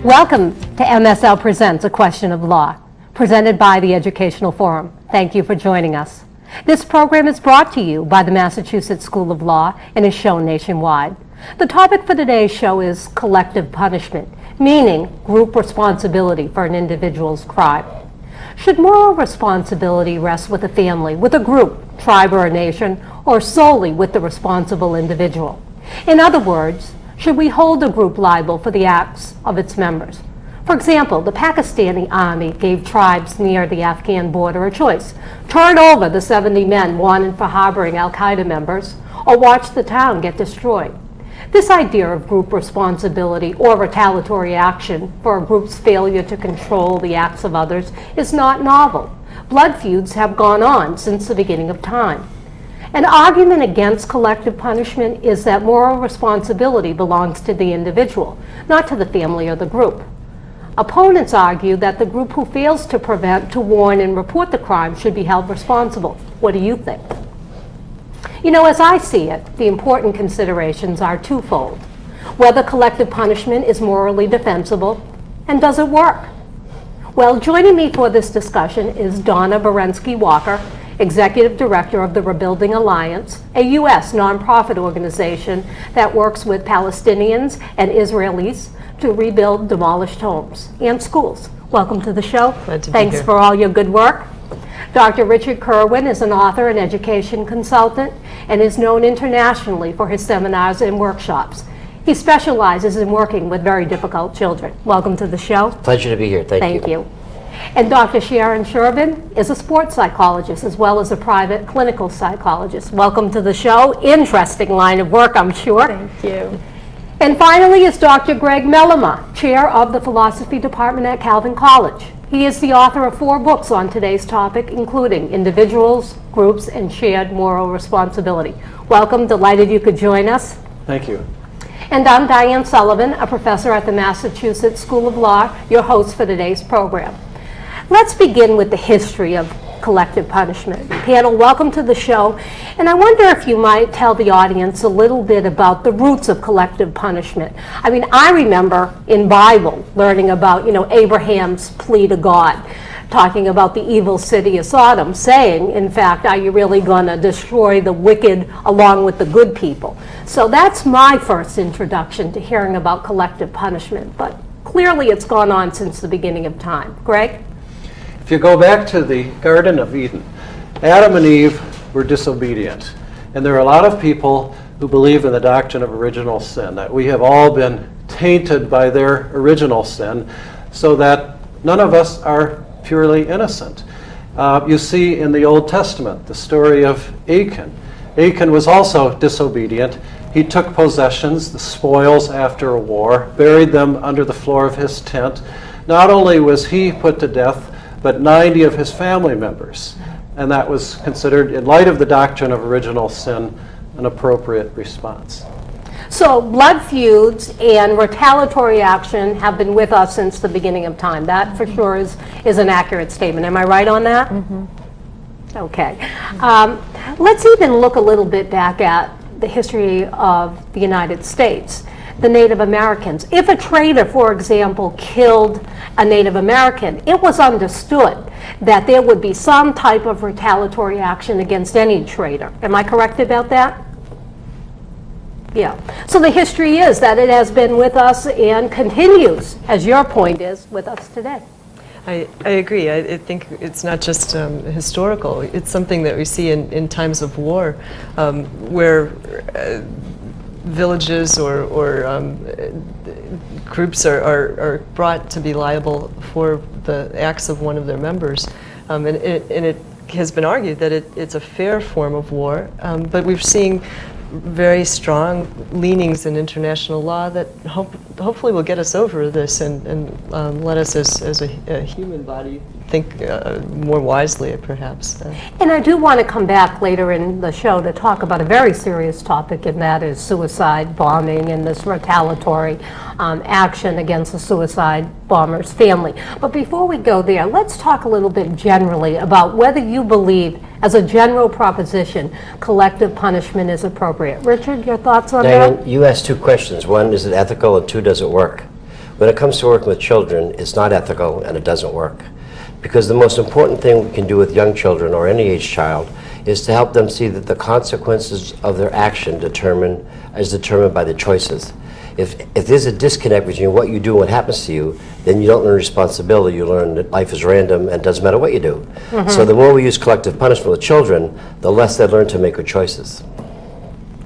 Welcome to MSL Presents A Question of Law, presented by the Educational Forum. Thank you for joining us. This program is brought to you by the Massachusetts School of Law and is shown nationwide. The topic for today's show is collective punishment, meaning group responsibility for an individual's crime. Should moral responsibility rest with a family, with a group, tribe, or a nation, or solely with the responsible individual? In other words, should we hold a group liable for the acts of its members? For example, the Pakistani army gave tribes near the Afghan border a choice: turn over the 70 men wanted for harboring al-Qaeda members, or watch the town get destroyed. This idea of group responsibility or retaliatory action for a group's failure to control the acts of others is not novel. Blood feuds have gone on since the beginning of time. An argument against collective punishment is that moral responsibility belongs to the individual, not to the family or the group. Opponents argue that the group who fails to prevent, to warn, and report the crime should be held responsible. What do you think? You know, as I see it, the important considerations are twofold: whether collective punishment is morally defensible, and does it work? Well, joining me for this discussion is Donna Berensky-Walker, Executive Director of the Rebuilding Alliance, a U.S. nonprofit organization that works with Palestinians and Israelis to rebuild demolished homes and schools. Welcome to the show. Glad to be Thanks here. for all your good work. Dr. Richard Curwin is an author and education consultant and is known internationally for his seminars and workshops. He specializes in working with very difficult children. Welcome to the show. Pleasure to be here. Thank you. And Dr. Sharon Shervin is a sports psychologist as well as a private clinical psychologist. Welcome to the show. Interesting line of work, I'm sure. Thank you. And finally is Dr. Greg Mellema, chair of the philosophy department at Calvin College. He is the author of 4 books on today's topic, including Individuals, Groups, and Shared Moral Responsibility. Welcome, delighted you could join us. Thank you. And I'm Diane Sullivan, a professor at the Massachusetts School of Law, your host for today's program. Let's begin with the history of collective punishment. Panel, welcome to the show. And I wonder if you might tell the audience a little bit about the roots of collective punishment. I mean, I remember in Bible learning about, Abraham's plea to God, talking about the evil city of Sodom, saying, in fact, are you really going to destroy the wicked along with the good people? So that's my first introduction to hearing about collective punishment. But clearly it's gone on since the beginning of time. Greg? If you go back to the Garden of Eden, Adam and Eve were disobedient. And there are a lot of people who believe in the doctrine of original sin, that we have all been tainted by their original sin, so that none of us are purely innocent. You see in the Old Testament the story of Achan. Achan was also disobedient. He took possessions, the spoils after a war, buried them under the floor of his tent. Not only was he put to death, but 90 of his family members. And that was considered, in light of the doctrine of original sin, an appropriate response. So blood feuds and retaliatory action have been with us since the beginning of time. That for sure is an accurate statement. Am I right on that? Mm-hmm. Okay. Let's even look a little bit back at the history of the United States. The Native Americans. If a trader, for example, killed a Native American, it was understood that there would be some type of retaliatory action against any trader. Am I correct about that? Yeah. So the history is that it has been with us and continues, as your point is, with us today. I agree. I think it's not just historical. It's something that we see in times of war, where villages or groups are brought to be liable for the acts of one of their members. And it has been argued that it's a fair form of war, but we're seeing very strong leanings in international law that hopefully will get us over this and let us as a human body think more wisely, perhaps. And I do want to come back later in the show to talk about a very serious topic, and that is suicide bombing and this retaliatory action against the suicide bomber's family. But before we go there, let's talk a little bit generally about whether you believe, as a general proposition, collective punishment is appropriate. Richard, your thoughts on Diane, that? you asked 2 questions. One, is it ethical? And 2, does it work? When it comes to working with children, it's not ethical and it doesn't work. Because the most important thing we can do with young children or any age child is to help them see that the consequences of their action is determined by the choices. If there's a disconnect between what you do and what happens to you, then you don't learn responsibility. You learn that life is random and it doesn't matter what you do. So the more we use collective punishment with children, the less they learn to make good choices.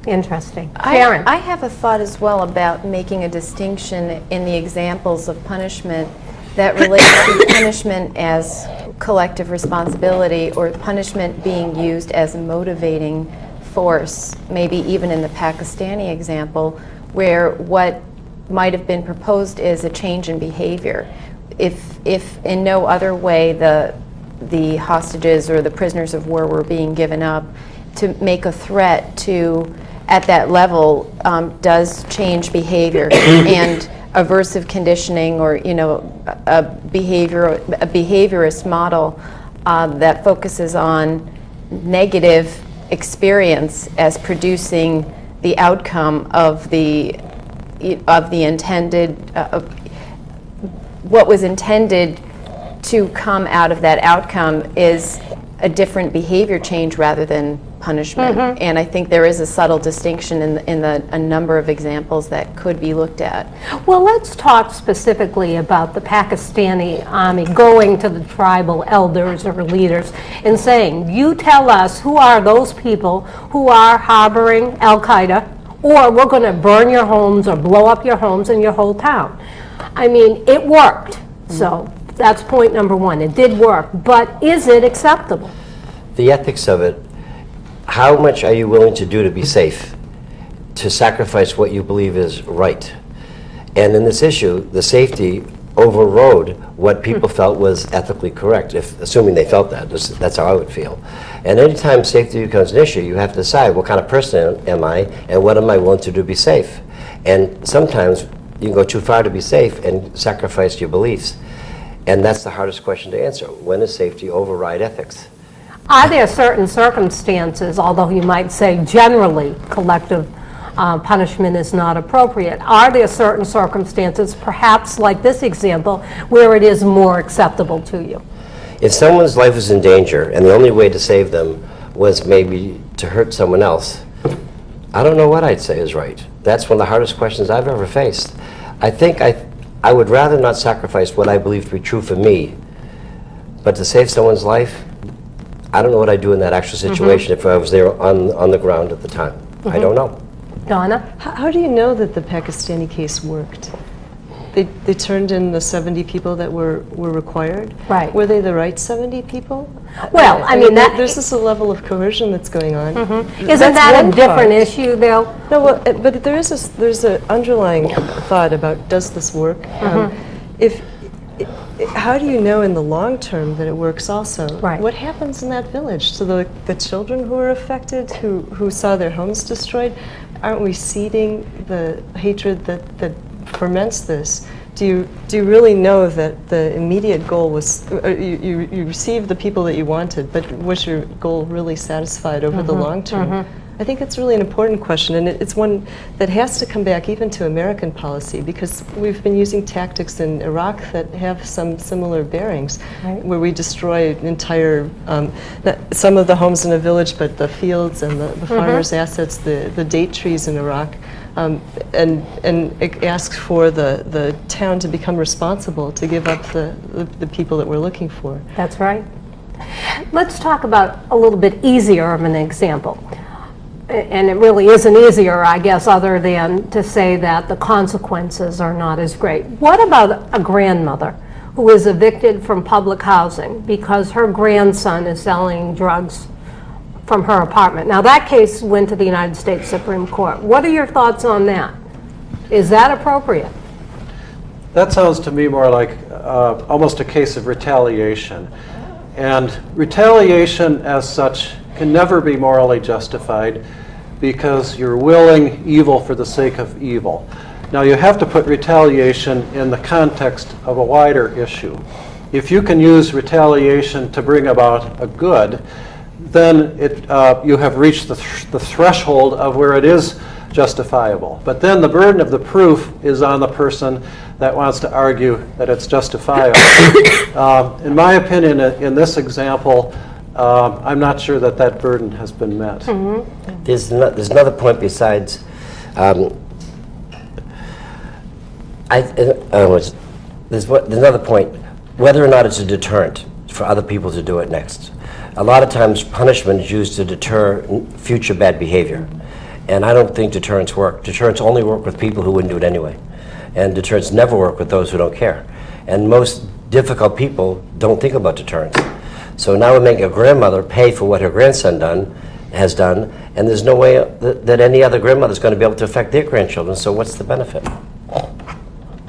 Interesting. Sharon? I have a thought as well about making a distinction in the examples of punishment that relates to punishment as collective responsibility or punishment being used as a motivating force, maybe even in the Pakistani example, where what might have been proposed is a change in behavior. If in no other way the hostages or the prisoners of war were being given up, to make a threat to, at that level, does change behavior. And aversive conditioning, or a behaviorist model that focuses on negative experience as producing the outcome of the intended, what was intended to come out of that outcome is a different behavior change rather than punishment. And I think there is a subtle distinction in a number of examples that could be looked at. Well, let's talk specifically about the Pakistani army going to the tribal elders or leaders and saying, you tell us who are those people who are harboring Al-Qaeda, or we're going to burn your homes or blow up your homes and your whole town. I mean, it worked. So that's point number one. It did work. But is it acceptable? The ethics of it, how much are you willing to do to be safe, to sacrifice what you believe is right? And in this issue, the safety overrode what people felt was ethically correct, assuming they felt that. That's how I would feel. And anytime safety becomes an issue, you have to decide what kind of person am I and what am I willing to do to be safe. And sometimes you can go too far to be safe and sacrifice your beliefs. And that's the hardest question to answer. When does safety override ethics? Are there certain circumstances, although you might say generally collective punishment is not appropriate, are there certain circumstances, perhaps like this example, where it is more acceptable to you? If someone's life is in danger and the only way to save them was maybe to hurt someone else, I don't know what I'd say is right. That's one of the hardest questions I've ever faced. I think I would rather not sacrifice what I believe to be true for me, but to save someone's life, I don't know what I'd do in that actual situation if I was there on the ground at the time. I don't know. Donna? How do you know that the Pakistani case worked? They turned in the 70 people that were required? Right. Were they the right 70 people? Well, I mean, there's just a level of coercion that's going on. Isn't that a different issue, though? No, well, but there's an underlying thought about, does this work? How do you know in the long term that it works also? Right. What happens in that village to the children who are affected, who saw their homes destroyed? Aren't we seeding the hatred that ferments this? Do you really know that the immediate goal was, you received the people that you wanted, but was your goal really satisfied over the long term? I think it's really an important question, and it's one that has to come back even to American policy, because we've been using tactics in Iraq that have some similar bearings, where we destroy entire, some of the homes in a village, but the fields and the farmers' assets, the date trees in Iraq, and it asks for the town to become responsible, to give up the people that we're looking for. That's right. Let's talk about a little bit easier of an example. And it really isn't easier, I guess, other than to say that the consequences are not as great. What about a grandmother who is evicted from public housing because her grandson is selling drugs from her apartment? Now, that case went to the United States Supreme Court. What are your thoughts on that? Is that appropriate? That sounds to me more like almost a case of retaliation. And retaliation as such can never be morally justified because you're willing evil for the sake of evil. Now, you have to put retaliation in the context of a wider issue. If you can use retaliation to bring about a good, then you have reached the threshold of where it is justifiable. But then the burden of the proof is on the person that wants to argue that it's justifiable. In my opinion, in this example, I'm not sure that that burden has been met. There's another point besides, there's another point, whether or not it's a deterrent for other people to do it next. A lot of times punishment is used to deter future bad behavior. And I don't think deterrents work. Deterrents only work with people who wouldn't do it anyway. And deterrents never work with those who don't care. And most difficult people don't think about deterrents. So now we're making a grandmother pay for what her grandson has done, and there's no way that any other grandmother is going to be able to affect their grandchildren, so what's the benefit?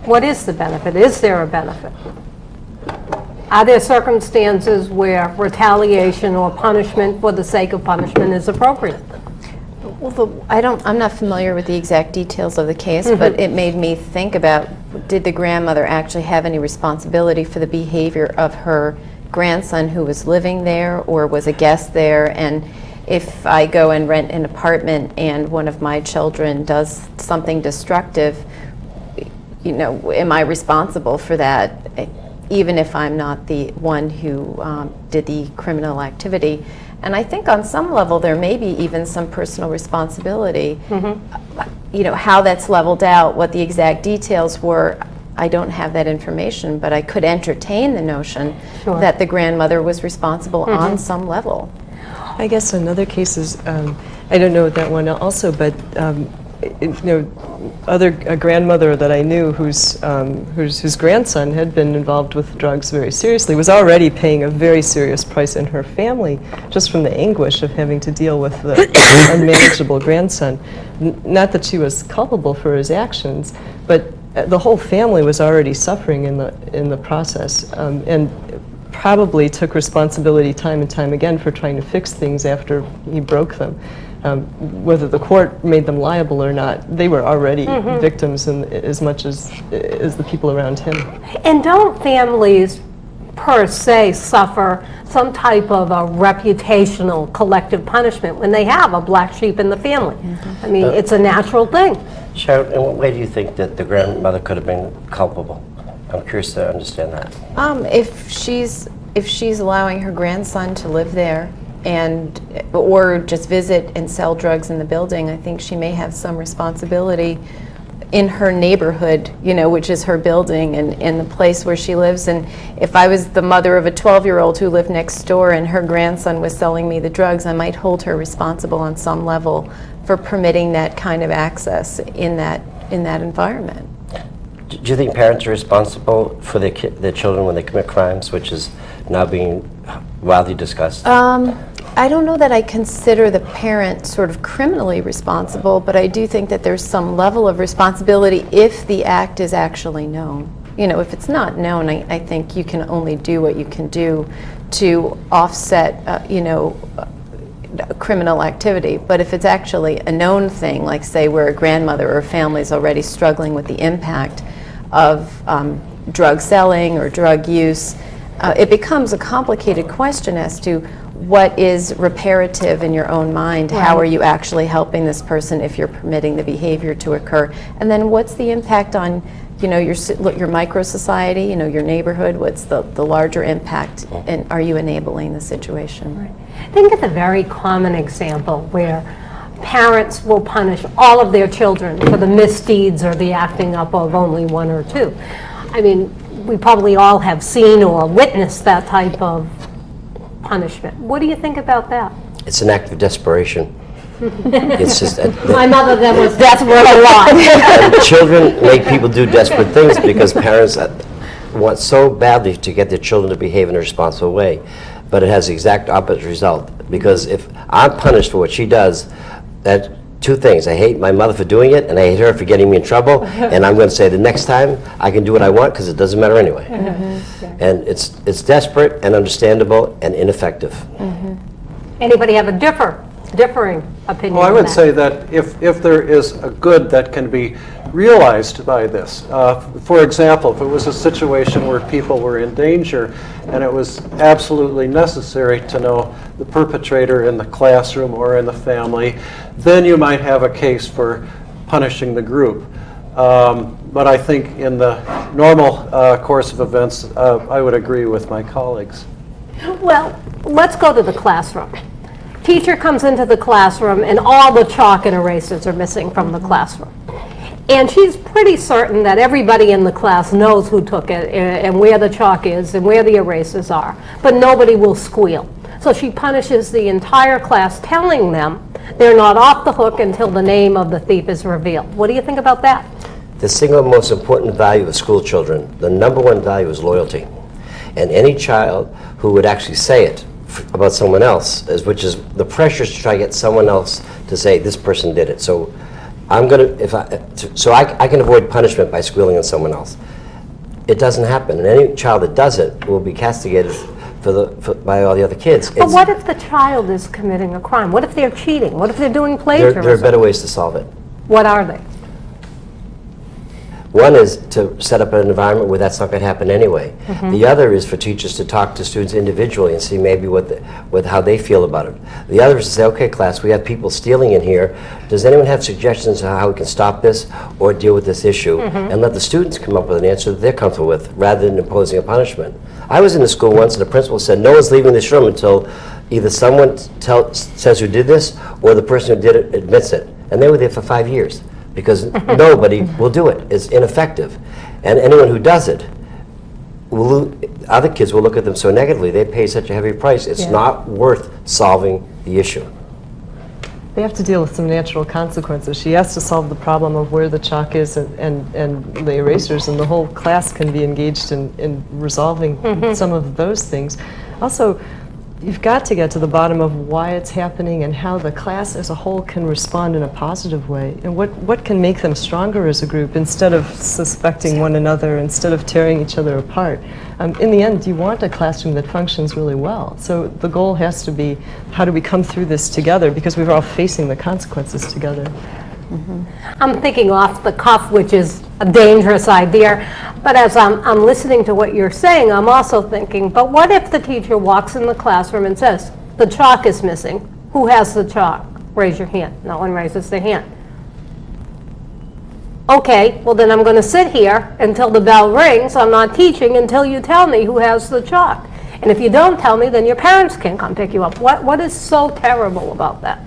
What is the benefit? Is there a benefit? Are there circumstances where retaliation or punishment for the sake of punishment is appropriate? Well, I'm not familiar with the exact details of the case, but it made me think about, did the grandmother actually have any responsibility for the behavior of her grandson who was living there or was a guest there? And if I go and rent an apartment and one of my children does something destructive, am I responsible for that, even if I'm not the one who did the criminal activity? And I think on some level there may be even some personal responsibility. How that's leveled out, what the exact details were, I don't have that information, but I could entertain the notion that the grandmother was responsible on some level. I guess in other cases, I don't know that one also, but a grandmother that I knew whose grandson had been involved with drugs very seriously was already paying a very serious price in her family just from the anguish of having to deal with the unmanageable grandson. Not that she was culpable for his actions, but the whole family was already suffering in the process, and probably took responsibility time and time again for trying to fix things after he broke them. Whether the court made them liable or not, they were already victims as much as the people around him. And don't families per se suffer some type of a reputational collective punishment when they have a black sheep in the family? I mean, it's a natural thing. Sharon, in what way do you think that the grandmother could have been culpable? I'm curious to understand that. If she's allowing her grandson to live there or just visit and sell drugs in the building, I think she may have some responsibility in her neighborhood, which is her building and the place where she lives. And if I was the mother of a 12-year-old who lived next door and her grandson was selling me the drugs, I might hold her responsible on some level for permitting that kind of access in that environment. Do you think parents are responsible for their children when they commit crimes, which is now being widely discussed? I don't know that I consider the parent sort of criminally responsible, but I do think that there's some level of responsibility if the act is actually known. If it's not known, I think you can only do what you can do to offset, criminal activity. But if it's actually a known thing, like say where a grandmother or a family is already struggling with the impact of drug selling or drug use, it becomes a complicated question as to what is reparative in your own mind. Right. How are you actually helping this person if you're permitting the behavior to occur? And then what's the impact on your micro society, your neighborhood? What's the larger impact, and are you enabling the situation? Right. Think of the very common example where parents will punish all of their children for the misdeeds or the acting up of only one or two. I mean, we probably all have seen or witnessed that type of punishment. What do you think about that? It's an act of desperation. It's just My mother then was desperate a lot. and children make people do desperate things because parents want so badly to get their children to behave in a responsible way, but it has the exact opposite result. Because if I'm punished for what she does, that two things: I hate my mother for doing it, and I hate her for getting me in trouble. And I'm going to say the next time I can do what I want because it doesn't matter anyway. And it's desperate and understandable and ineffective. Anybody have a different differing opinion Well, I on would that. say that if there is a good that can be realized by this, for example, if it was a situation where people were in danger and it was absolutely necessary to know the perpetrator in the classroom or in the family, then you might have a case for punishing the group. But I think in the normal course of events, I would agree with my colleagues. Well, let's go to the classroom. Teacher comes into the classroom and all the chalk and erasers are missing from the classroom. And she's pretty certain that everybody in the class knows who took it and where the chalk is and where the erasers are, but nobody will squeal. So she punishes the entire class, telling them they're not off the hook until the name of the thief is revealed. What do you think about that? The single most important value of school children, the number one value is loyalty. And any child who would actually say it about someone else, which is the pressure to try to get someone else to say this person did it. So I'm gonna, I can avoid punishment by squealing on someone else. It doesn't happen, and any child that does it will be castigated by all the other kids. But what if the child is committing a crime? What if they're cheating? What if they're doing plagiarism? There are better ways to solve it. What are they? One is to set up an environment where that's not going to happen anyway. The other is for teachers to talk to students individually and see maybe how they feel about it. The other is to say, okay, class, we have people stealing in here. Does anyone have suggestions on how we can stop this or deal with this issue? And let the students come up with an answer that they're comfortable with rather than imposing a punishment. I was in the school once and the principal said, no one's leaving this room until either someone says who did this or the person who did it admits it. And they were there for 5 years. Because nobody will do it. It's ineffective. And anyone who does it, other kids will look at them so negatively. They pay such a heavy price. It's not worth solving the issue. They have to deal with some natural consequences. She has to solve the problem of where the chalk is and the erasers, and the whole class can be engaged in resolving some of those things. Also, you've got to get to the bottom of why it's happening and how the class as a whole can respond in a positive way, and what can make them stronger as a group instead of suspecting one another, instead of tearing each other apart. In the end, you want a classroom that functions really well. So the goal has to be, how do we come through this together, because we're all facing the consequences together. I'm thinking off the cuff, which is a dangerous idea, but as I'm listening to what you're saying, I'm also thinking, but what if the teacher walks in the classroom and says, the chalk is missing. Who has the chalk? Raise your hand. No one raises their hand. Okay, well then I'm going to sit here until the bell rings. I'm not teaching until you tell me who has the chalk. And if you don't tell me, then your parents can come pick you up. What is so terrible about that?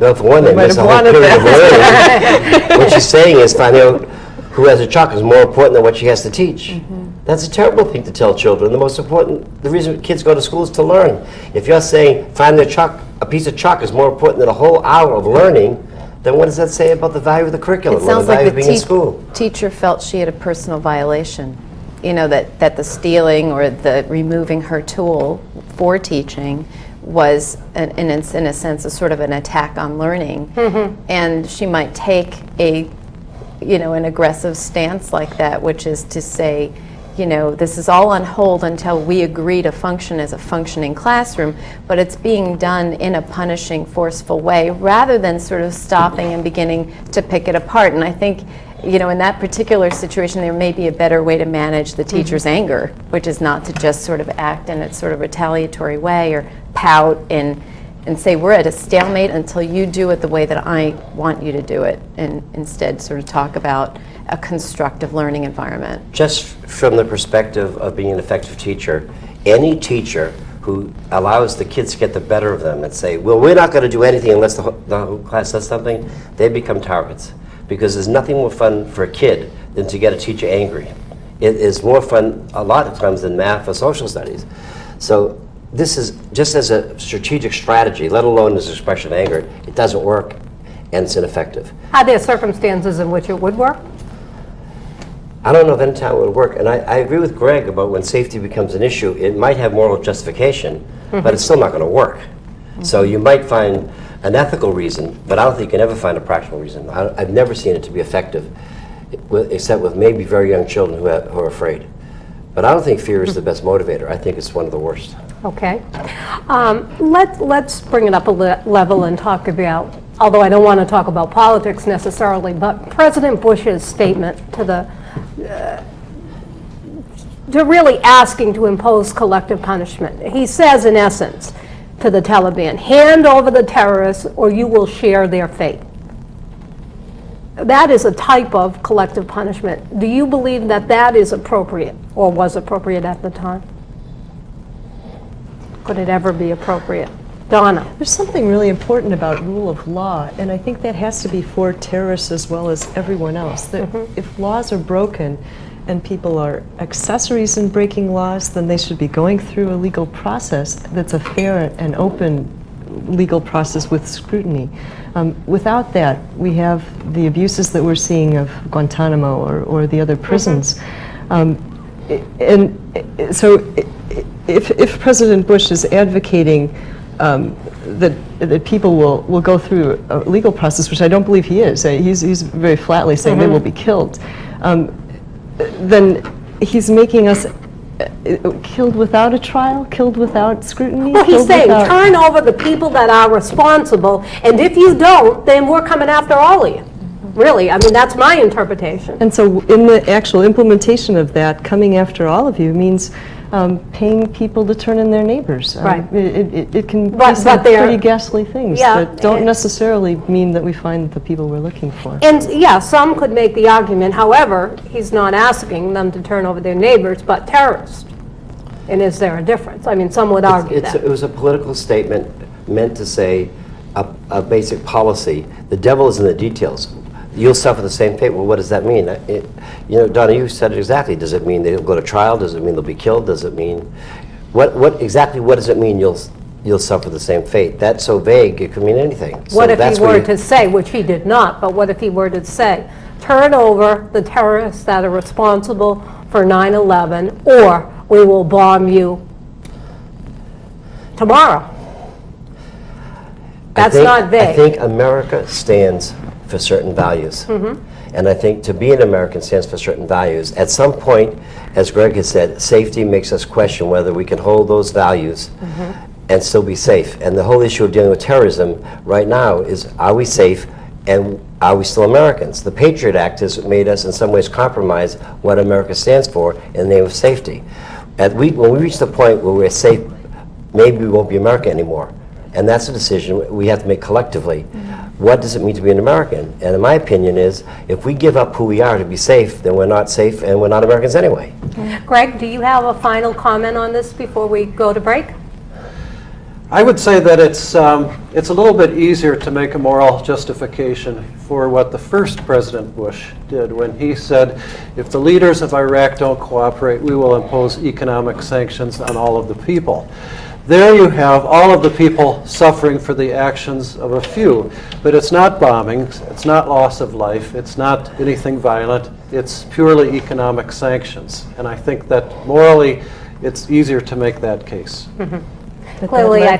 Well, for one, they might miss a have whole wanted period of learning. What she's saying is finding out who has a chalk is more important than what she has to teach. That's a terrible thing to tell children. The reason kids go to school is to learn. If you're saying find a piece of chalk is more important than a whole hour of learning, then what does that say about the value of the curriculum It or the sounds value like of being in school? teacher felt she had a personal violation. You know, that the stealing or the removing her tool for teaching was, in a sense, a sort of an attack on learning. And she might take an aggressive stance like that, which is to say, this is all on hold until we agree to function as a functioning classroom, but it's being done in a punishing, forceful way, rather than sort of stopping and beginning to pick it apart. And I think, in that particular situation, there may be a better way to manage the teacher's anger, which is not to just sort of act in its sort of retaliatory way or pout and say, we're at a stalemate until you do it the way that I want you to do it, and instead sort of talk about a constructive learning environment. Just from the perspective of being an effective teacher, any teacher who allows the kids to get the better of them and say, well, we're not going to do anything unless the whole class does something, they become targets. Because there's nothing more fun for a kid than to get a teacher angry. It is more fun a lot of times than math or social studies. So this is just as a strategic strategy, let alone as an expression of anger, it doesn't work and it's ineffective. Are there circumstances in which it would work? I don't know of any time it would work, and I agree with Greg about when safety becomes an issue, it might have moral justification, but it's still not going to work. So you might find an ethical reason, but I don't think you can ever find a practical reason. I've never seen it to be effective, except with maybe very young children who are afraid. But I don't think fear is the best motivator. I think it's one of the worst. Okay. Let's bring it up a level and talk about, although I don't want to talk about politics necessarily, but President Bush's statement to really asking to impose collective punishment. He says, in essence, to the Taliban, hand over the terrorists or you will share their fate. That is a type of collective punishment. Do you believe that that is appropriate or was appropriate at the time? Could it ever be appropriate? Donna. There's something really important about rule of law, and I think that has to be for terrorists as well as everyone else. That if laws are broken and people are accessories in breaking laws, then they should be going through a legal process that's a fair and open legal process with scrutiny. Without that, we have the abuses that we're seeing of Guantanamo or the other prisons. So if President Bush is advocating that people will go through a legal process, which I don't believe he is, he's very flatly saying they will be killed, then he's making us killed without a trial, killed without scrutiny? Well, he's saying turn over the people that are responsible, and if you don't, then we're coming after all of you. Really, I mean, that's my interpretation. And so in the actual implementation of that, coming after all of you means paying people to turn in their neighbors. Right. It can be some pretty ghastly things that don't necessarily mean that we find the people we're looking for. And yeah, some could make the argument, however, he's not asking them to turn over their neighbors, but terrorists. And is there a difference? I mean, some would argue that. It was a political statement meant to say a basic policy. The devil is in the details. You'll suffer the same fate. Well, what does that mean? You know, Donna, you said it exactly. Does it mean they'll go to trial? Does it mean they'll be killed? Does it mean what exactly? What does it mean? You'll suffer the same fate. That's so vague. It could mean anything. What if he were to say, which he did not, but what if he were to say, turn over the terrorists that are responsible for 9/11, or we will bomb you tomorrow? That's not vague. I think America stands for certain values. And I think to be an American stands for certain values. At some point, as Greg has said, safety makes us question whether we can hold those values and still be safe. And the whole issue of dealing with terrorism right now is, are we safe and are we still Americans? The Patriot Act has made us in some ways compromise what America stands for in the name of safety. When we reach the point where we're safe, maybe we won't be America anymore. And that's a decision we have to make collectively. What does it mean to be an American? And in my opinion is, if we give up who we are to be safe, then we're not safe and we're not Americans anyway. Greg, do you have a final comment on this before we go to break? I would say that it's a little bit easier to make a moral justification for what the first President Bush did when he said, if the leaders of Iraq don't cooperate, we will impose economic sanctions on all of the people. There you have all of the people suffering for the actions of a few. But it's not bombings, it's not loss of life, it's not anything violent, it's purely economic sanctions. And I think that morally it's easier to make that case. Clearly, I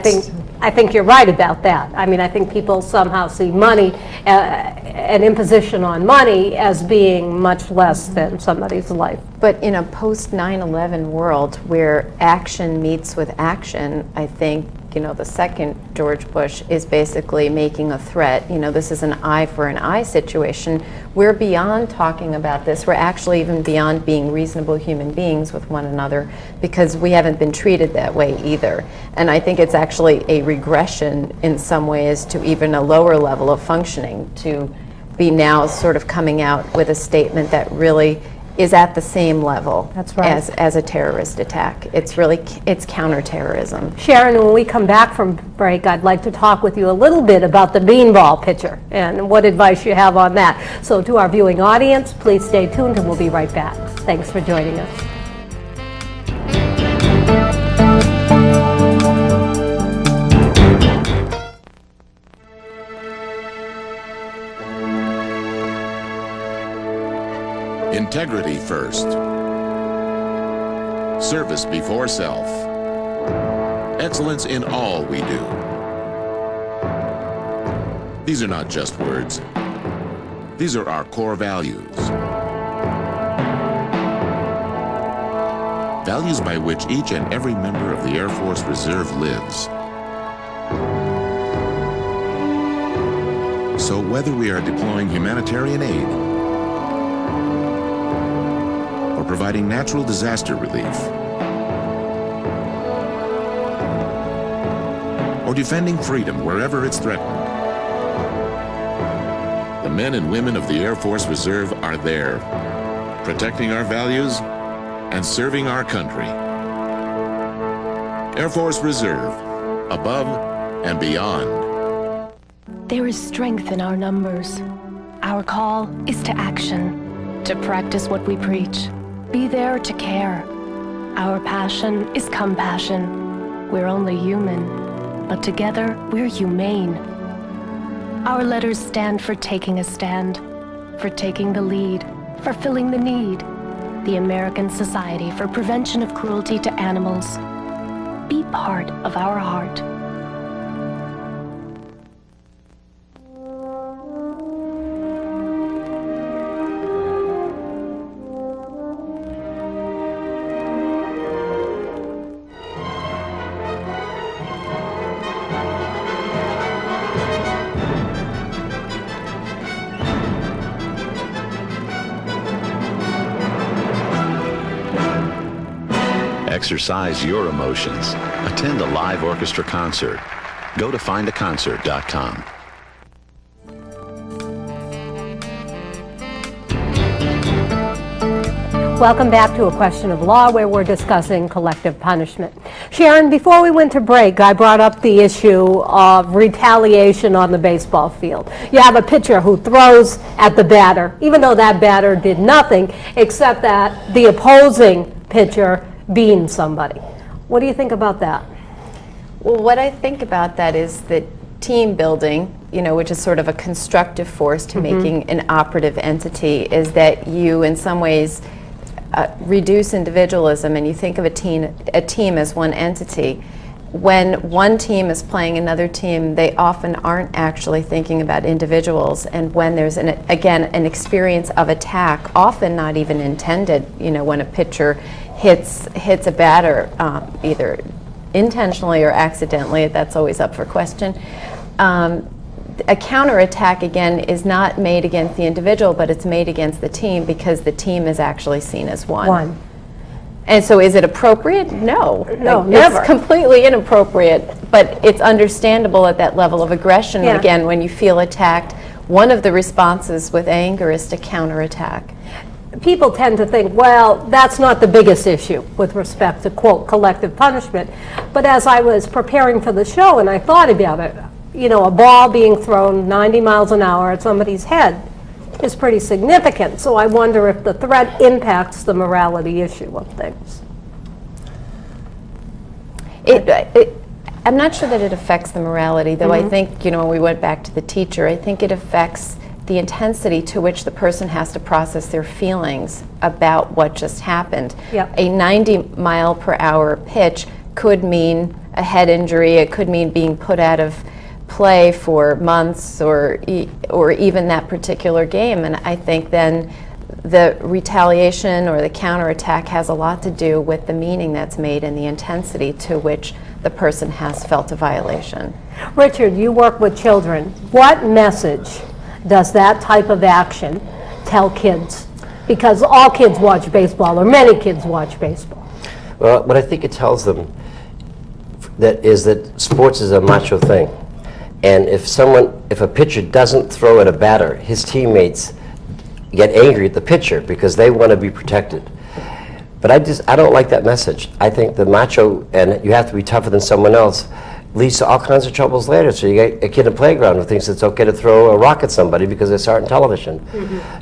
think you're right about that. I mean, I think people somehow see money, an imposition on money, as being much less than somebody's life. But in a post 9/11 world where action meets with action, I think, the second George Bush is basically making a threat. This is an eye for an eye situation. We're beyond talking about this. We're actually even beyond being reasonable human beings with one another, because we haven't been treated that way either. And I think it's actually a regression in some ways to even a lower level of functioning, to be now sort of coming out with a statement that really is at the same level. That's right. as a terrorist attack. It's counterterrorism. Sharon, when we come back from break, I'd like to talk with you a little bit about the beanball picture and what advice you have on that. So to our viewing audience, please stay tuned and we'll be right back. Thanks for joining us. Integrity first. Service before self. Excellence in all we do. These are not just words. These are our core values. values by which each and every member of the Air Force Reserve lives. So whether we are deploying humanitarian aid or providing natural disaster relief or defending freedom wherever it's threatened, the men and women of the Air Force Reserve are there, protecting our values and serving our country. Air Force Reserve, above and beyond. There is strength in our numbers. Our call is to action, to practice what we preach. Be there to care. Our passion is compassion. We're only human, but together we're humane. Our letters stand for taking a stand, for taking the lead, for filling the need. The American Society for Prevention of Cruelty to Animals. Be part of our heart. Exercise your emotions. Attend a live orchestra concert. Go to findaconcert.com. Welcome back to A Question of Law, where we're discussing collective punishment. Sharon, before we went to break, I brought up the issue of retaliation on the baseball field. You have a pitcher who throws at the batter, even though that batter did nothing except that the opposing pitcher being somebody. What do you think about that? Well, what I think about that is that team building, which is sort of a constructive force to making an operative entity, is that you, in some ways, reduce individualism and you think of a team as one entity. When one team is playing another team, they often aren't actually thinking about individuals. And when there's, an experience of attack, often not even intended, when a pitcher hits a batter, either intentionally or accidentally, that's always up for question. A counterattack, again, is not made against the individual, but it's made against the team because the team is actually seen as one. And so is it appropriate? No. No, never. It's completely inappropriate, but it's understandable at that level of aggression. Yeah. And again, when you feel attacked, one of the responses with anger is to counterattack. People tend to think, well, that's not the biggest issue with respect to, quote, collective punishment. But as I was preparing for the show and I thought about it, a ball being thrown 90 miles an hour at somebody's head is pretty significant. So I wonder if the threat impacts the morality issue of things. I'm not sure that it affects the morality, though. I think, when we went back to the teacher, I think it affects the intensity to which the person has to process their feelings about what just happened. Yep. A 90-mile-per-hour pitch could mean a head injury. It could mean being put out of play for months or even that particular game. And I think then the retaliation or the counterattack has a lot to do with the meaning that's made and the intensity to which the person has felt a violation. Richard, you work with children. What message does that type of action tell kids? Because all kids watch baseball, or many kids watch baseball. Well, what I think it tells them is that sports is a macho thing. And if a pitcher doesn't throw at a batter, his teammates get angry at the pitcher because they want to be protected. But I don't like that message. I think the macho, and you have to be tougher than someone else, leads to all kinds of troubles later. So you get a kid in the playground who thinks it's okay to throw a rock at somebody because they saw it on television.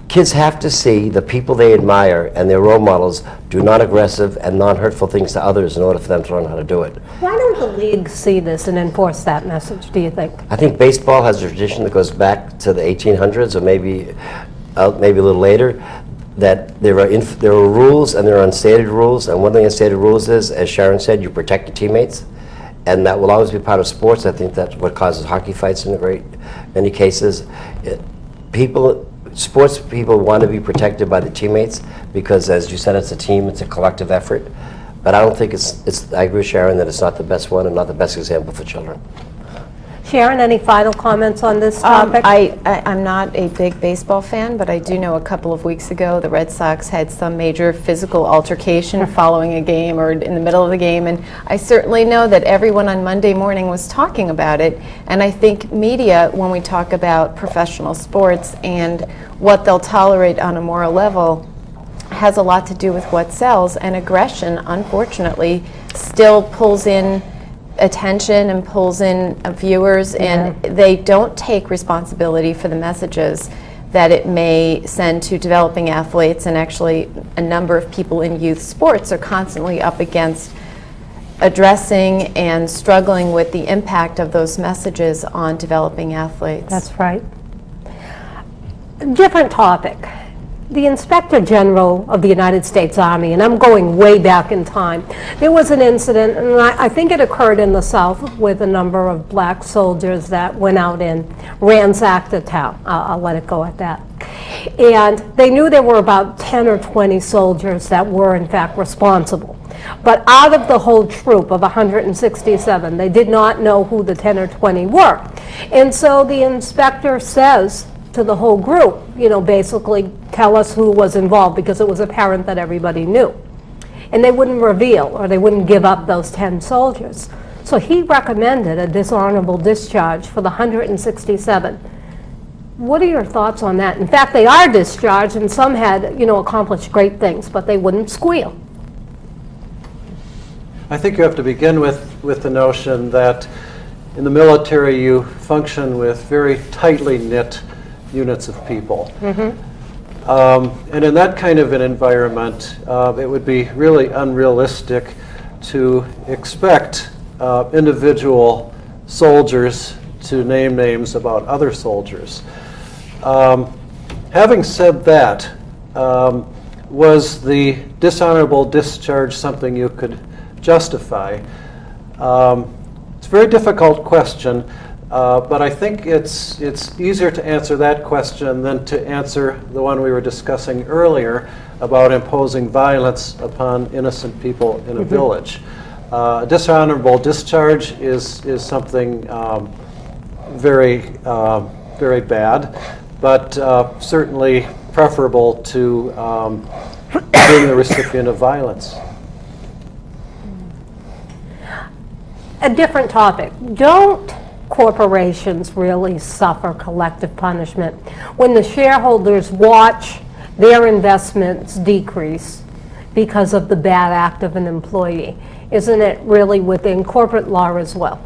Kids have to see the people they admire and their role models do non-aggressive and non-hurtful things to others in order for them to learn how to do it. Why don't the leagues see this and enforce that message, do you think? I think baseball has a tradition that goes back to the 1800s or maybe a little later, that there are rules and there are unstated rules, and one of the unstated rules is, as Sharon said, you protect your teammates. And that will always be part of sports. I think that's what causes hockey fights in many cases. Sports people want to be protected by the teammates because, as you said, it's a team, it's a collective effort. But I don't think I agree with Sharon that it's not the best one and not the best example for children. Sharon, any final comments on this topic? I'm not a big baseball fan, but I do know a couple of weeks ago the Red Sox had some major physical altercation following a game or in the middle of the game, and I certainly know that everyone on Monday morning was talking about it, and I think media, when we talk about professional sports and what they'll tolerate on a moral level, has a lot to do with what sells, and aggression, unfortunately, still pulls in attention and pulls in viewers, and they don't take responsibility for the messages that it may send to developing athletes, and actually a number of people in youth sports are constantly up against addressing and struggling with the impact of those messages on developing athletes. That's right. Different topic. The Inspector General of the United States Army, and I'm going way back in time, there was an incident, and I think it occurred in the South with a number of black soldiers that went out and ransacked the town. I'll let it go at that. And they knew there were about 10 or 20 soldiers that were in fact responsible. But out of the whole troop of 167, they did not know who the 10 or 20 were. And so the inspector says to the whole group, basically tell us who was involved, because it was apparent that everybody knew. And they wouldn't reveal, or they wouldn't give up those 10 soldiers. So he recommended a dishonorable discharge for the 167. What are your thoughts on that? In fact, they are discharged, and some had, accomplished great things, but they wouldn't squeal. I think you have to begin with the notion that in the military you function with very tightly knit units of people. And in that kind of an environment, it would be really unrealistic to expect individual soldiers to name names about other soldiers. Having said that, was the dishonorable discharge something you could justify? It's a very difficult question. But I think it's easier to answer that question than to answer the one we were discussing earlier about imposing violence upon innocent people in a village. Dishonorable discharge is something very, very bad, but certainly preferable to being the recipient of violence. A different topic. Don't corporations really suffer collective punishment when the shareholders watch their investments decrease because of the bad act of an employee? Isn't it really within corporate law as well?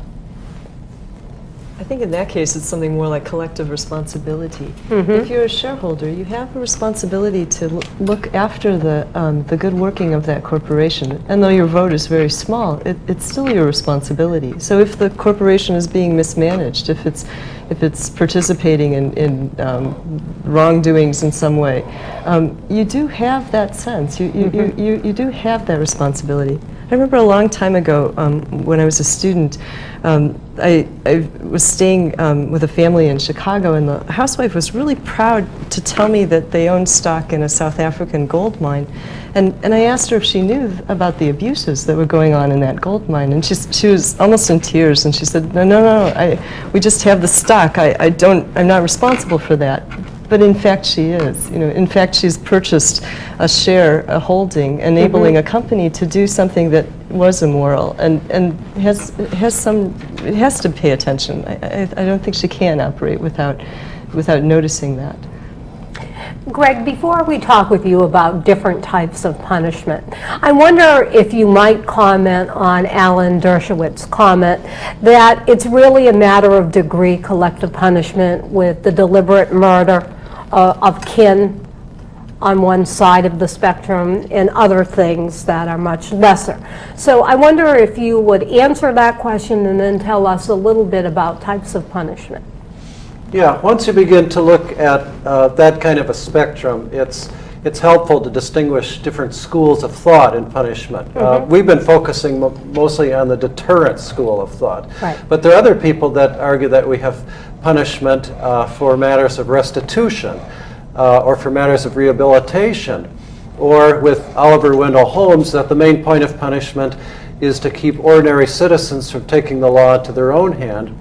I think in that case, it's something more like collective responsibility. If you're a shareholder, you have a responsibility to look after the good working of that corporation. And though your vote is very small, it's still your responsibility. So if the corporation is being mismanaged, if it's participating in wrongdoings in some way, you do have that sense. You do have that responsibility. I remember a long time ago when I was a student, I was staying with a family in Chicago, and the housewife was really proud to tell me that they owned stock in a South African gold mine. And I asked her if she knew about the abuses that were going on in that gold mine, and she was almost in tears, and she said, no, we just have the stock. I'm not responsible for that. But in fact, she is. In fact, she's purchased a share, a holding, enabling a company to do something that was immoral, and it has to pay attention. I don't think she can operate without noticing that. Greg, before we talk with you about different types of punishment, I wonder if you might comment on Alan Dershowitz's comment that it's really a matter of degree collective punishment with the deliberate murder of kin on one side of the spectrum and other things that are much lesser. So I wonder if you would answer that question and then tell us a little bit about types of punishment. Yeah, once you begin to look at that kind of a spectrum, it's helpful to distinguish different schools of thought in punishment. We've been focusing mostly on the deterrent school of thought. Right. But there are other people that argue that we have punishment for matters of restitution or for matters of rehabilitation. or with Oliver Wendell Holmes, that the main point of punishment is to keep ordinary citizens from taking the law into their own hand.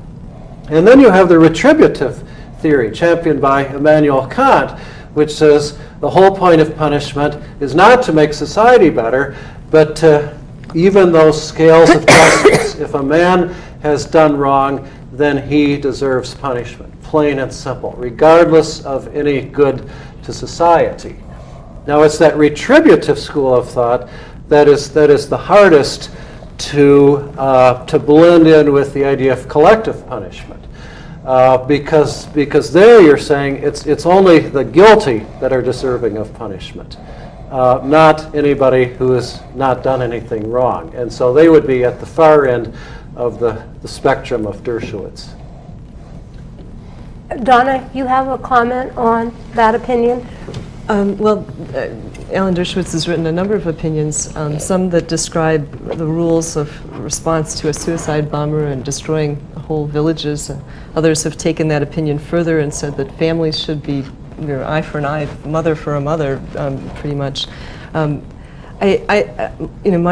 And then you have the retributive theory, championed by Immanuel Kant, which says the whole point of punishment is not to make society better, but to even those scales of justice. If a man has done wrong, then he deserves punishment, plain and simple, regardless of any good to society. Now, it's that retributive school of thought that is the hardest to blend in with the idea of collective punishment, because there you're saying it's only the guilty that are deserving of punishment, not anybody who has not done anything wrong. And so they would be at the far end of the spectrum of Dershowitz. Donna, you have a comment on that opinion? Alan Dershowitz has written a number of opinions, some that describe the rules of response to a suicide bomber and destroying whole villages. Others have taken that opinion further and said that families should be, eye for an eye, mother for a mother, pretty much. My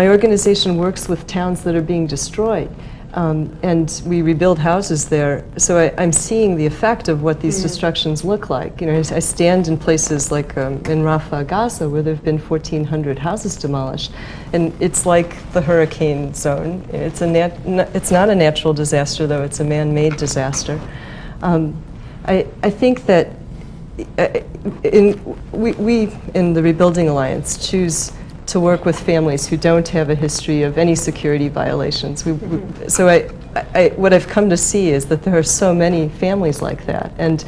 organization works with towns that are being destroyed. And we rebuild houses there, so I'm seeing the effect of what these destructions look like. I stand in places like in Rafah, Gaza, where there have been 1,400 houses demolished, and it's like the hurricane zone. It's not a natural disaster, though; it's a man-made disaster. I think that we in the Rebuilding Alliance choose to work with families who don't have a history of any security violations. So what I've come to see is that there are so many families like that, and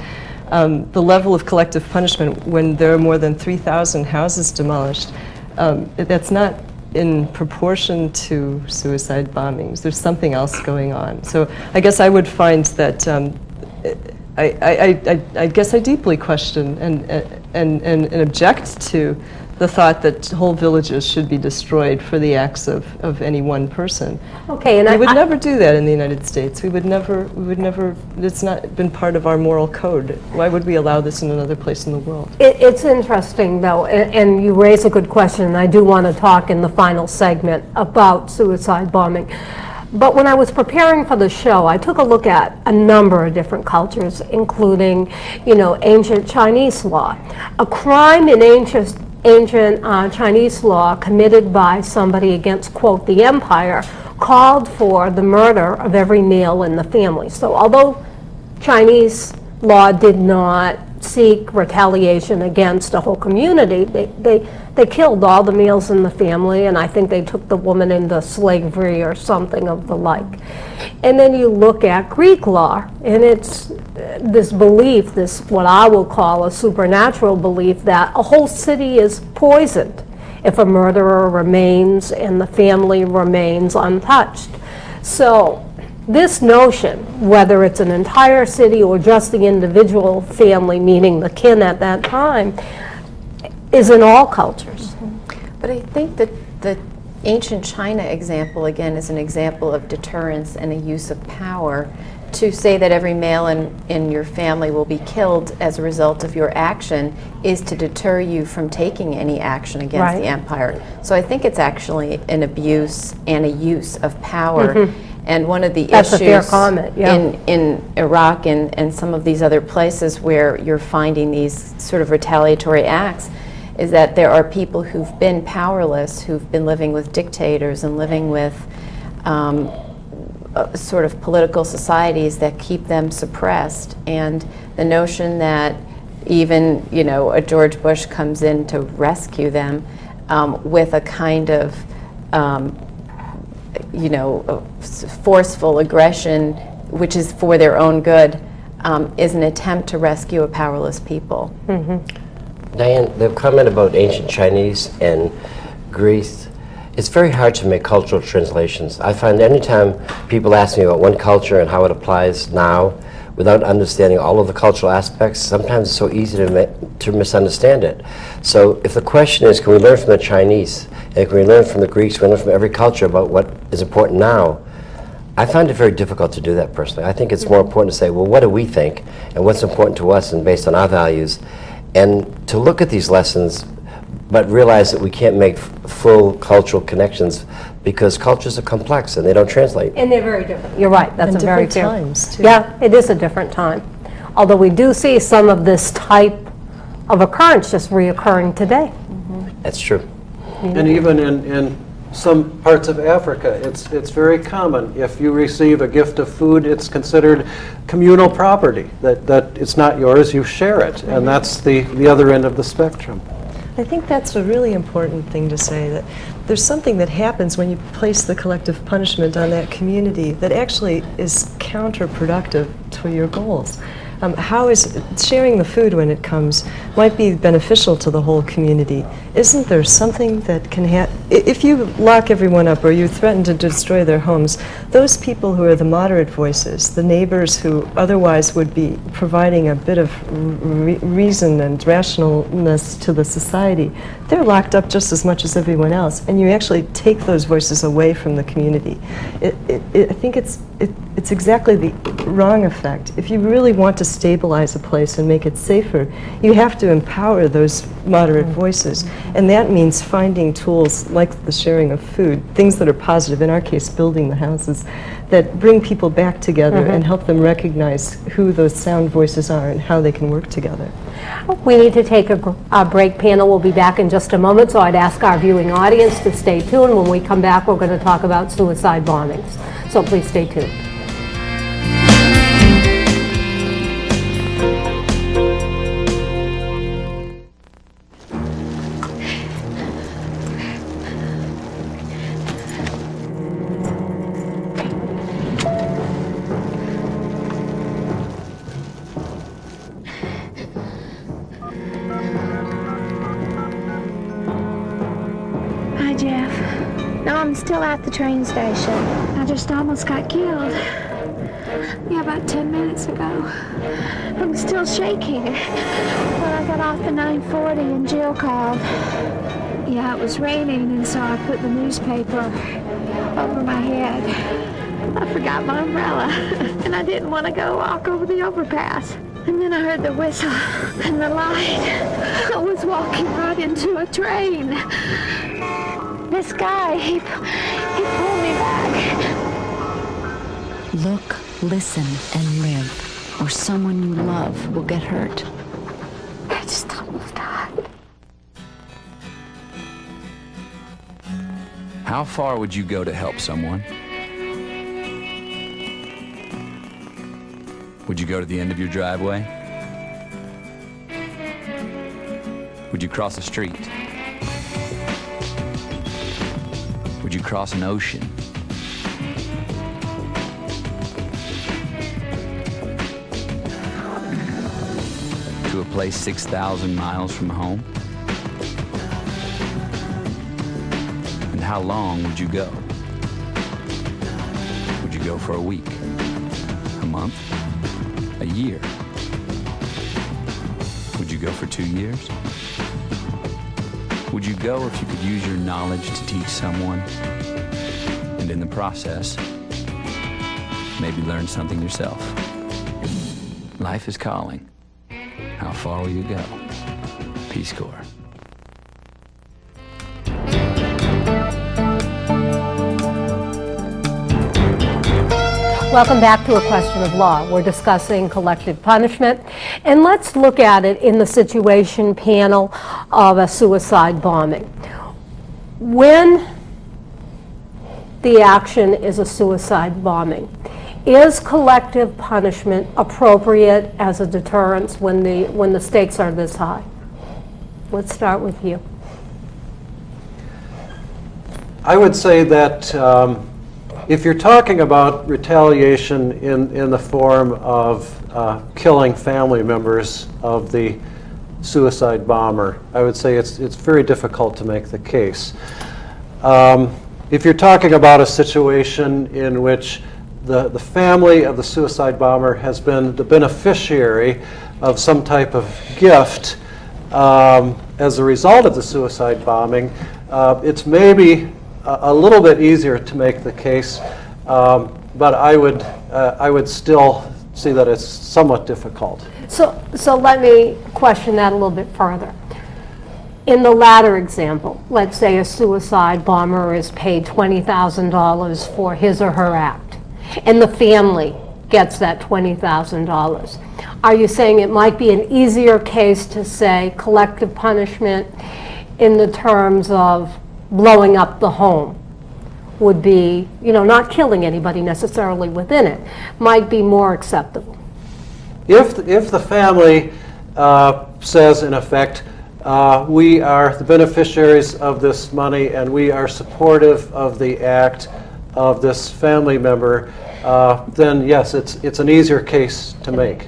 the level of collective punishment when there are more than 3,000 houses demolished, that's not in proportion to suicide bombings. There's something else going on. So I guess I would find that I guess I deeply question and object to the thought that whole villages should be destroyed for the acts of any one person. Okay, and we would never do that in the United States. We would never, it's not been part of our moral code. Why would we allow this in another place in the world? It's interesting, though, and you raise a good question, and I do want to talk in the final segment about suicide bombing. But when I was preparing for the show, I took a look at a number of different cultures, including, ancient Chinese law. A crime in ancient Chinese law committed by somebody against, quote, the empire, called for the murder of every male in the family. So although Chinese law did not seek retaliation against a whole community, they killed all the males in the family, and I think they took the woman into slavery or something of the like. And then you look at Greek law, and it's this belief, this what I will call a supernatural belief, that a whole city is poisoned if a murderer remains and the family remains untouched. So this notion, whether it's an entire city or just the individual family, meaning the kin at that time, is in all cultures. But I think that the ancient China example, again, is an example of deterrence and a use of power. To say that every male in your family will be killed as a result of your action is to deter you from taking any action against the empire. So I think it's actually an abuse and a use of power. And one of the That's issues a fair comment, yeah. in Iraq and some of these other places where you're finding these sort of retaliatory acts is that there are people who've been powerless, who've been living with dictators and living with sort of political societies that keep them suppressed. And the notion that even, a George Bush comes in to rescue them with a kind of forceful aggression, which is for their own good, is an attempt to rescue a powerless people. Diane, the comment about ancient Chinese and Greece, it's very hard to make cultural translations. I find anytime people ask me about one culture and how it applies now, without understanding all of the cultural aspects, sometimes it's so easy to misunderstand it. So if the question is, can we learn from the Chinese, and can we learn from the Greeks, can we learn from every culture about what is important now, I find it very difficult to do that personally. I think it's more important to say, well, what do we think, and what's important to us and based on our values, and to look at these lessons but realize that we can't make full cultural connections because cultures are complex and they don't translate. And they're very different. You're right. That's And a very different fair. times, too. Yeah, it is a different time. Although we do see some of this type of occurrence just reoccurring today. That's true. And even in some parts of Africa, it's very common. If you receive a gift of food, it's considered communal property, that it's not yours, you share it. And that's the other end of the spectrum. I think that's a really important thing to say, that there's something that happens when you place the collective punishment on that community that actually is counterproductive to your goals. How is sharing the food when it comes might be beneficial to the whole community? Isn't there something that can if you lock everyone up or you threaten to destroy their homes, those people who are the moderate voices, the neighbors who otherwise would be providing a bit of reason and rationalness to the society, they're locked up just as much as everyone else, and you actually take those voices away from the community. I think it's exactly the wrong effect. If you really want to stabilize a place and make it safer, you have to empower those moderate voices. And that means finding tools like the sharing of food, things that are positive, in our case, building the houses, that bring people back together and help them recognize who those sound voices are and how they can work together. We need to take a break. Panel will be back in just a moment, so I'd ask our viewing audience to stay tuned. When we come back, we're going to talk about suicide bombings. So please stay tuned. Hi, Jeff. No, I'm still at the train station. I just almost got killed. Yeah, about 10 minutes ago. I'm still shaking. When I got off the 940 and Jill called. Yeah, it was raining, and so I put the newspaper over my head. I forgot my umbrella, and I didn't want to go walk over the overpass. And then I heard the whistle and the light. I was walking right into a train. This guy, he pulled me back. Look, listen, and live, or someone you love will get hurt. I just almost died. How far would you go to help someone? Would you go to the end of your driveway? Would you cross a street? Would you cross an ocean? To a place 6,000 miles from home? And how long would you go? Would you go for a week? A month? A year? Would you go for 2 years? Would you go if you could use your knowledge to teach someone, and in the process, maybe learn something yourself? Life is calling. How far will you go? Peace Corps. Welcome back to A Question of Law. We're discussing collective punishment, and let's look at it in the situation panel of a suicide bombing. When the action is a suicide bombing, is collective punishment appropriate as a deterrence when the stakes are this high? Let's start with you. I would say that if you're talking about retaliation in the form of killing family members of the suicide bomber, I would say it's very difficult to make the case. If you're talking about a situation in which the family of the suicide bomber has been the beneficiary of some type of gift as a result of the suicide bombing, it's maybe a little bit easier to make the case, but I would still see that it's somewhat difficult. So let me question that a little bit further. In the latter example, let's say a suicide bomber is paid $20,000 for his or her act, and the family gets that $20,000. Are you saying it might be an easier case to say collective punishment in the terms of blowing up the home would be, not killing anybody necessarily within it, might be more acceptable? If the family says, in effect, we are the beneficiaries of this money and we are supportive of the act of this family member, then yes, it's an easier case to make.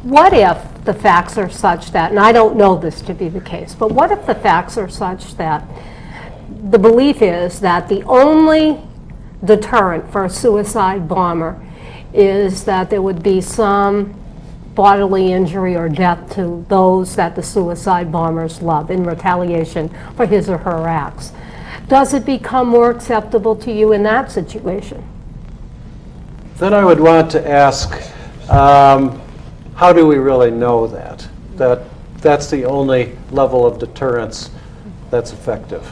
What if the facts are such that, and I don't know this to be the case, but what if the facts are such that the belief is that the only deterrent for a suicide bomber is that there would be some bodily injury or death to those that the suicide bombers love in retaliation for his or her acts? Does it become more acceptable to you in that situation? Then I would want to ask, how do we really know that that's the only level of deterrence that's effective?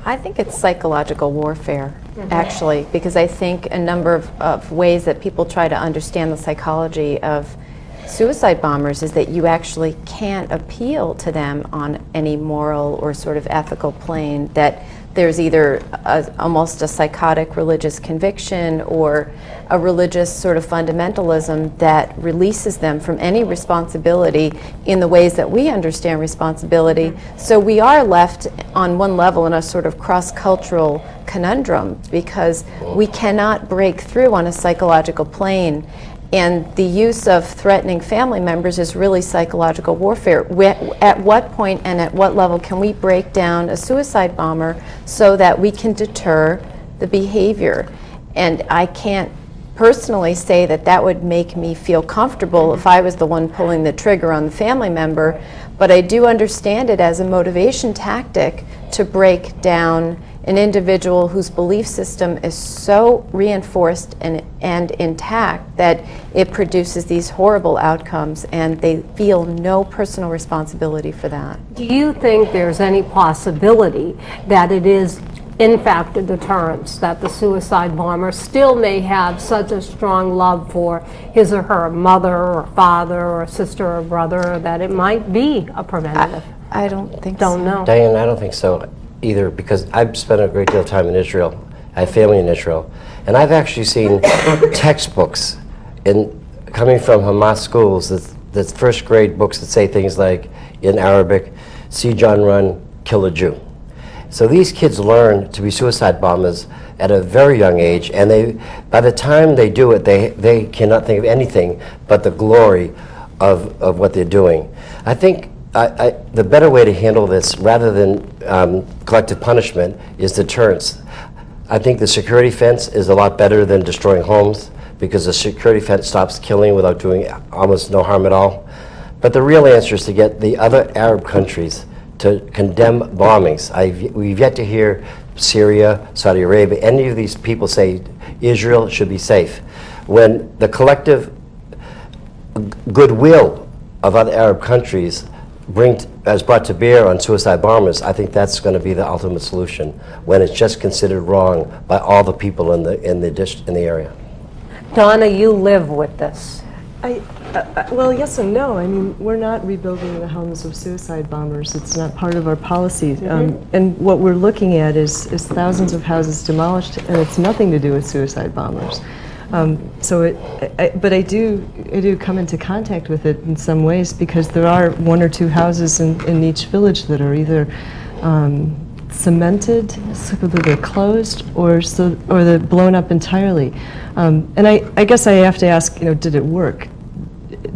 I think it's psychological warfare, actually, because I think a number of ways that people try to understand the psychology of suicide bombers is that you actually can't appeal to them on any moral or sort of ethical plane, that there's either almost a psychotic religious conviction or a religious sort of fundamentalism that releases them from any responsibility in the ways that we understand responsibility. So we are left on one level in a sort of cross-cultural conundrum because we cannot break through on a psychological plane. And the use of threatening family members is really psychological warfare. At what point and at what level can we break down a suicide bomber so that we can deter the behavior? And I can't personally say that that would make me feel comfortable if I was the one pulling the trigger on the family member, but I do understand it as a motivation tactic to break down an individual whose belief system is so reinforced and intact that it produces these horrible outcomes, and they feel no personal responsibility for that. Do you think there's any possibility that it is in fact a deterrence, that the suicide bomber still may have such a strong love for his or her mother or father or sister or brother that it might be a preventative? I don't think so. Don't know. Diane, I don't think so either, because I've spent a great deal of time in Israel. I have family in Israel, and I've actually seen textbooks coming from Hamas schools, that's first grade books that say things like, in Arabic, see John run, kill a Jew. So these kids learn to be suicide bombers at a very young age, and by the time they do it, they cannot think of anything but the glory of what they're doing. I think the better way to handle this, rather than collective punishment, is deterrence. I think the security fence is a lot better than destroying homes, because the security fence stops killing without doing almost no harm at all. But the real answer is to get the other Arab countries to condemn bombings. We've yet to hear Syria, Saudi Arabia, any of these people say Israel should be safe. When the collective goodwill of other Arab countries as brought to bear on suicide bombers, I think that's going to be the ultimate solution, when it's just considered wrong by all the people in the area. Donna, you live with this. Well, yes and no. I mean, we're not rebuilding the homes of suicide bombers. It's not part of our policy. And what we're looking at is thousands of houses demolished, and it's nothing to do with suicide bombers. But I do come into contact with it in some ways, because there are one or two houses in each village that are either cemented, so that they're closed, or they're blown up entirely. And I guess I have to ask, did it work?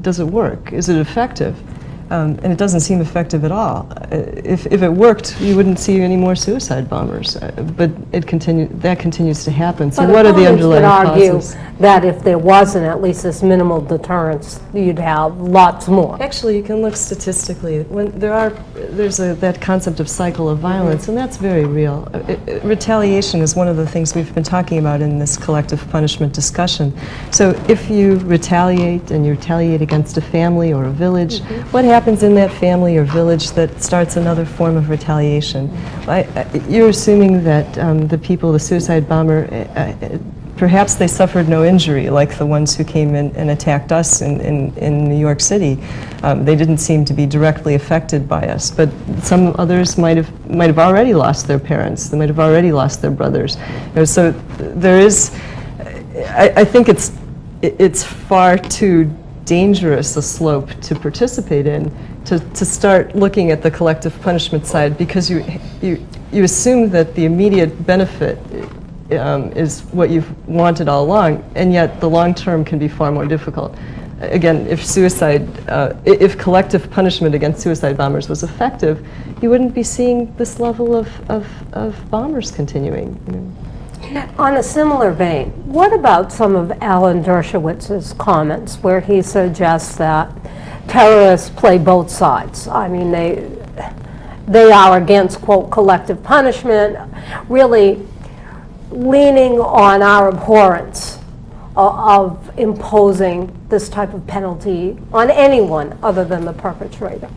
Does it work? Is it effective? And it doesn't seem effective at all. If it worked, you wouldn't see any more suicide bombers. But that continues to happen. So what are the underlying causes? Would argue that if there wasn't at least this minimal deterrence, you'd have lots more. Actually, you can look statistically. When there's that concept of cycle of violence, and that's very real. Retaliation is one of the things we've been talking about in this collective punishment discussion. So if you retaliate, and you retaliate against a family or a village, what happens happens in that family or village that starts another form of retaliation. You're assuming that the people, the suicide bomber, perhaps they suffered no injury, like the ones who came in and attacked us in New York City. They didn't seem to be directly affected by us, but some others might have already lost their parents. They might have already lost their brothers. So there is, I think it's far too dangerous a slope to participate in, to start looking at the collective punishment side, because you assume that the immediate benefit is what you've wanted all along, and yet the long term can be far more difficult. Again, if collective punishment against suicide bombers was effective, you wouldn't be seeing this level of bombers continuing. On a similar vein, what about some of Alan Dershowitz's comments where he suggests that terrorists play both sides? I mean, they are against, quote, collective punishment, really leaning on our abhorrence of imposing this type of penalty on anyone other than the perpetrator.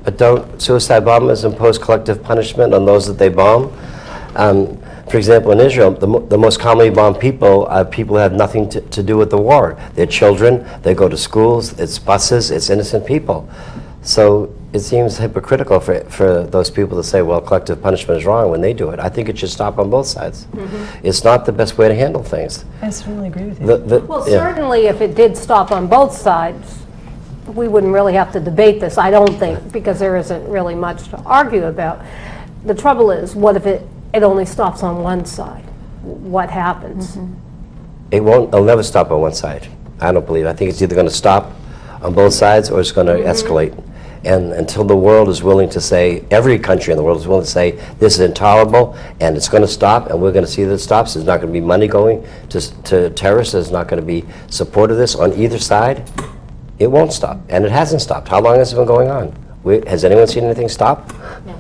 But don't suicide bombers impose collective punishment on those that they bomb? For example, in Israel, the most commonly bombed people are people who have nothing to do with the war. They're children, they go to schools, it's buses, it's innocent people. So it seems hypocritical for those people to say, well, collective punishment is wrong when they do it. I think it should stop on both sides. Mm-hmm. It's not the best way to handle things. I certainly agree with you. Well, certainly if it did stop on both sides, we wouldn't really have to debate this, I don't think, because there isn't really much to argue about. The trouble is, what if it only stops on one side? What happens? Mm-hmm. It'll never stop on one side. I don't believe. I think it's either going to stop on both sides or it's going to escalate. And until the world is willing to say, every country in the world is willing to say, this is intolerable and it's going to stop and we're going to see that it stops. There's not going to be money going to terrorists. There's not going to be support of this on either side. It won't stop. And it hasn't stopped. How long has it been going on? Has anyone seen anything stop? No.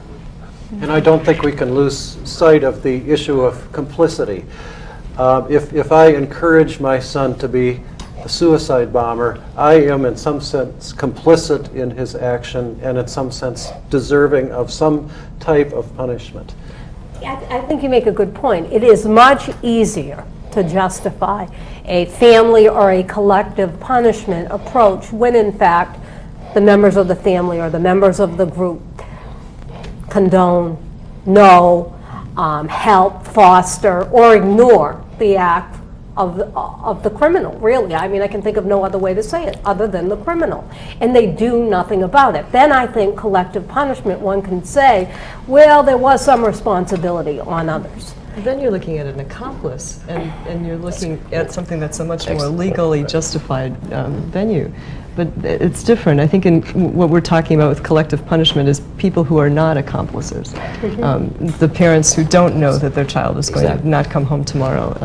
And I don't think we can lose sight of the issue of complicity. If I encourage my son to be a suicide bomber, I am in some sense complicit in his action and in some sense deserving of some type of punishment. I think you make a good point. It is much easier to justify a family or a collective punishment approach when in fact the members of the family or the members of the group condone, know, help, foster, or ignore the act of the criminal, really. I mean, I can think of no other way to say it other than the criminal. And they do nothing about it. Then I think collective punishment, one can say, well, there was some responsibility on others. Then you're looking at an accomplice, and you're looking at something that's a much more legally justified venue. But it's different. I think what we're talking about with collective punishment is people who are not accomplices. The parents who don't know that their child is going to not come home tomorrow.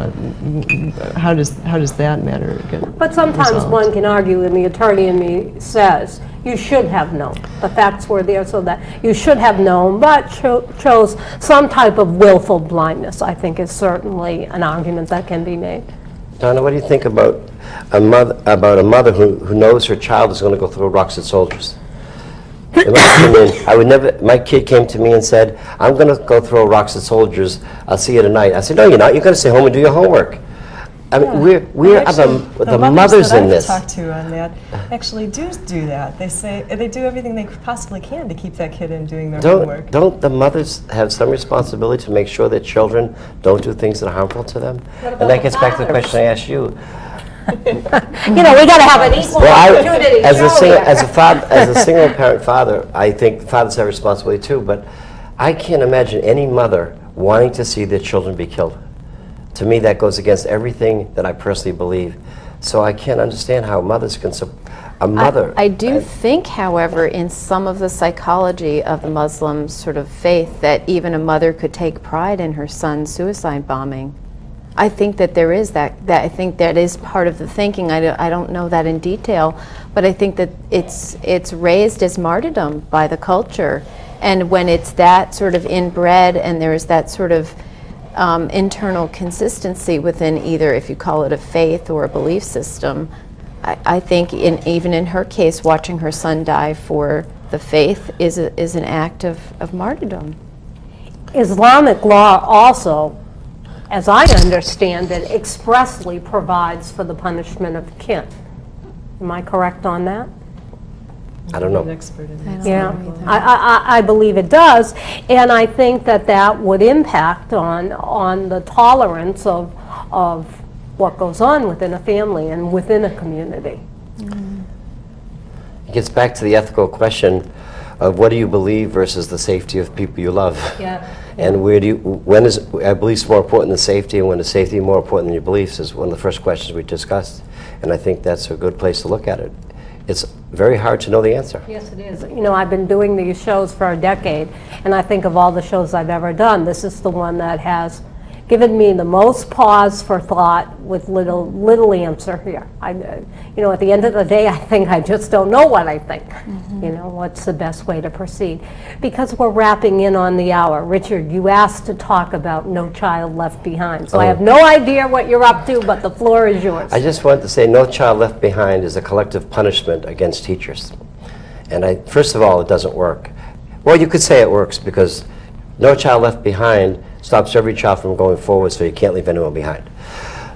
How does that matter? But sometimes resolved? one can argue, and the attorney in me says, you should have known. The facts were there so that you should have known, but chose some type of willful blindness, I think is certainly an argument that can be made. Donna, what do you think about a mother who knows her child is going to go throw rocks at soldiers? In my opinion, my kid came to me and said, I'm going to go throw rocks at soldiers, I'll see you tonight. I said, no, you're not, you're going to stay home and do your homework. I mean, we're the mothers in this. The mothers that I've talked to on that actually do that. They say they do everything they possibly can to keep that kid in doing their homework. Don't the mothers have some responsibility to make sure that children don't do things that are harmful to them? And that gets back to the question I asked you. We got to have an equal opportunity. As a single parent father, I think fathers have responsibility too. But I can't imagine any mother wanting to see their children be killed. To me, that goes against everything that I personally believe. So I can't understand how mothers can I do think, however, in some of the psychology of the Muslim sort of faith, that even a mother could take pride in her son's suicide bombing. I think that there is that I think that is part of the thinking. I don't know that in detail, but I think that it's raised as martyrdom by the culture. And when it's that sort of inbred and there's that sort of internal consistency within either, if you call it a faith or a belief system, I think even in her case, watching her son die for the faith is an act of martyrdom. Islamic law also, as I understand it, expressly provides for the punishment of kin. Am I correct on that? I don't know. I'm an expert in that. Yeah, I believe it does, and I think that would impact on the tolerance of what goes on within a family and within a community. It gets back to the ethical question of what do you believe versus the safety of people you love. Yeah. And when is I beliefs more important than safety, and when is safety more important than your beliefs is one of the first questions we discussed. And I think that's a good place to look at it. It's very hard to know the answer. Yes, it is. You know, I've been doing these shows for a decade, and I think of all the shows I've ever done, this is the one that has given me the most pause for thought with little answer here. You know, at the end of the day, I think I just don't know what I think. You know, what's the best way to proceed? Because we're wrapping in on the hour. Richard, you asked to talk about No Child Left Behind. So I have no idea what you're up to, but the floor is yours. I just want to say No Child Left Behind is a collective punishment against teachers. And first of all, it doesn't work. Well, you could say it works because No Child Left Behind stops every child from going forward, so you can't leave anyone behind.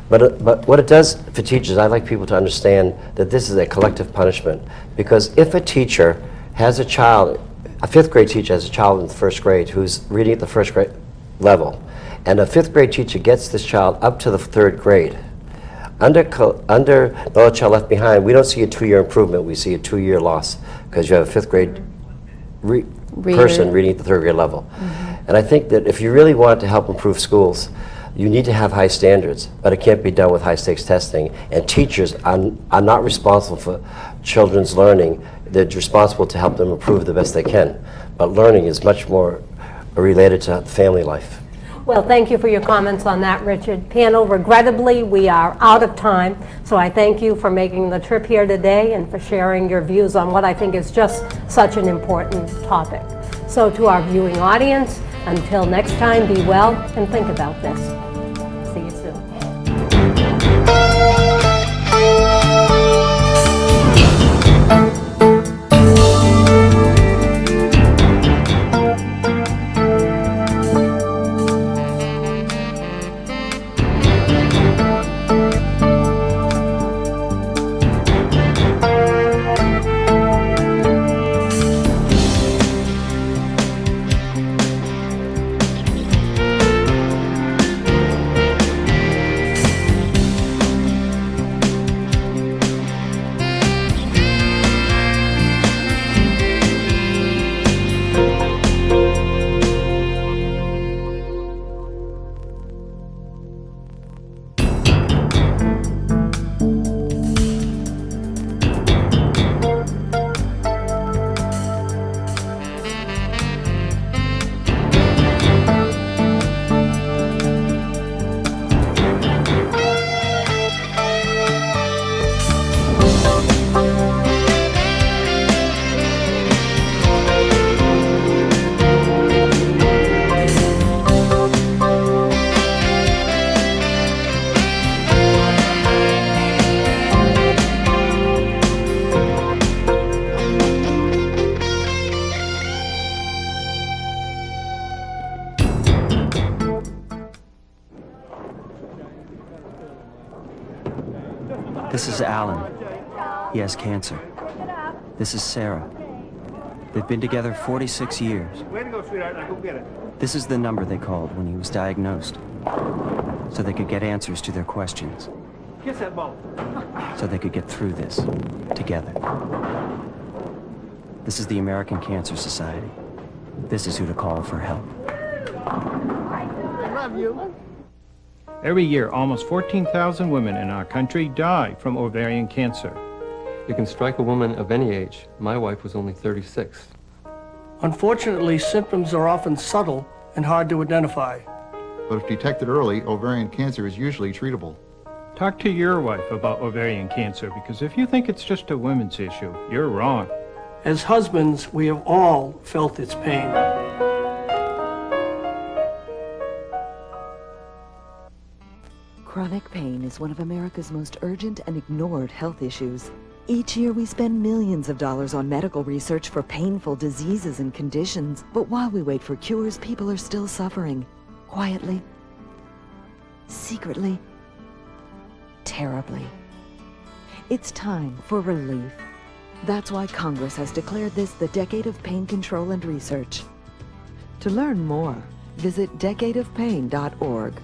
But what it does for teachers, I'd like people to understand that this is a collective punishment, because if a teacher has a child, a fifth grade teacher has a child in the first grade who's reading at the first grade level, and a fifth grade teacher gets this child up to the third grade, under No Child Left Behind, we don't see a 2-year improvement, we see a 2-year loss, because you have a fifth grade person reading at the third grade level. And I think that if you really want to help improve schools, you need to have high standards, but it can't be done with high stakes testing. And teachers are not responsible for children's learning. They're responsible to help them improve the best they can. But learning is much more related to family life. Well, thank you for your comments on that, Richard. Panel, regrettably, we are out of time, so I thank you for making the trip here today and for sharing your views on what I think is just such an important topic. So to our viewing audience, until next time, be well and think about this. See you soon. This is Alan. He has cancer. This is Sarah. They've been together 46 years. Way to go, sweetheart. Now go get it. This is the number they called when he was diagnosed, so they could get answers to their questions, Kiss that ball. so they could get through this together. This is the American Cancer Society. This is who to call for help. I love you. Every year, almost 14,000 women in our country die from ovarian cancer. You can strike a woman of any age. My wife was only 36. Unfortunately, symptoms are often subtle and hard to identify. But if detected early, ovarian cancer is usually treatable. Talk to your wife about ovarian cancer, because if you think it's just a women's issue, you're wrong. As husbands, we have all felt its pain. Chronic pain is one of America's most urgent and ignored health issues. Each year we spend millions of dollars on medical research for painful diseases and conditions, but while we wait for cures, people are still suffering. Quietly, secretly, terribly. It's time for relief. That's why Congress has declared this the Decade of Pain Control and Research. To learn more, visit decadeofpain.org.